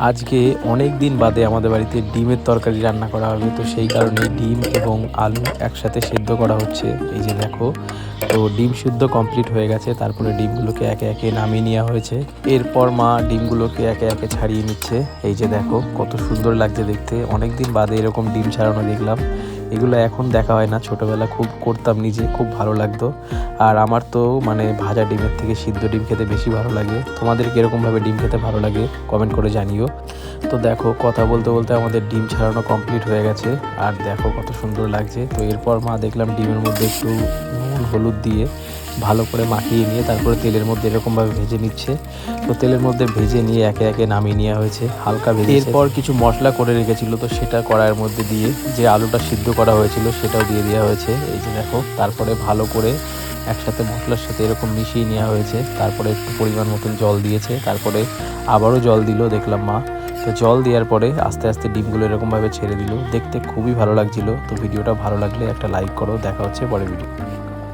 আজকে অনেক দিন বাদে আমাদের বাড়িতে ডিমের তরকারি রান্না করা হবে, তো সেই কারণে ডিম এবং আলু একসাথে সেদ্ধ করা হচ্ছে। এই যে দেখো, তো ডিম সিদ্ধ কমপ্লিট হয়ে গেছে, তারপরে ডিমগুলোকে একে একে নামিয়ে নেওয়া হয়েছে। এরপর মা ডিমগুলোকে একে একে ছাড়িয়ে নিচ্ছে। এই যে দেখো কত সুন্দর লাগছে দেখতে, অনেক দিন বাদে এরকম ডিম ছাড়ানো দেখলাম। এগুলো এখন দেখা হয় না, ছোটোবেলা খুব করতাম নিজে, খুব ভালো লাগতো। আর আমার তো মানে ভাজা ডিমের থেকে সিদ্ধ ডিম খেতে বেশি ভালো লাগে। তোমাদের কীরকমভাবে ডিম খেতে ভালো লাগে কমেন্ট করে জানিও। তো দেখো কথা বলতে বলতে আমাদের ডিম ছাড়ানো কমপ্লিট হয়ে গেছে, আর দেখো কত সুন্দর লাগছে। তো এরপর মা দেখলাম ডিমের মধ্যে একটু নুন হলুদ দিয়ে ভালো করে মাখিয়ে নিয়ে তারপরে তেলের মধ্যে এরকমভাবে ভেজে নিচ্ছে। তো তেলের মধ্যে ভেজে নিয়ে একে একে নামিয়ে নেওয়া হয়েছে, হালকা ভেজে। এরপর কিছু মশলা করে রেখেছিল, তো সেটা কড়াইয়ের মধ্যে দিয়ে যে আলুটা সিদ্ধ করা হয়েছিল সেটাও দিয়ে দেওয়া হয়েছে। এই যে দেখো, তারপরে ভালো করে একসাথে মশলার সাথে এরকম মিশিয়ে নেওয়া হয়েছে। তারপরে একটু পরিমাণ মতন জল দিয়েছে, তারপরে আবারও জল দিল দেখলাম মা। তো জল দেওয়ার পরে আস্তে আস্তে ডিমগুলো এরকমভাবে ছেড়ে দিল, দেখতে খুবই ভালো লাগছিল। তো ভিডিওটা ভালো লাগলে একটা লাইক করো, দেখা হচ্ছে পরের ভিডিও।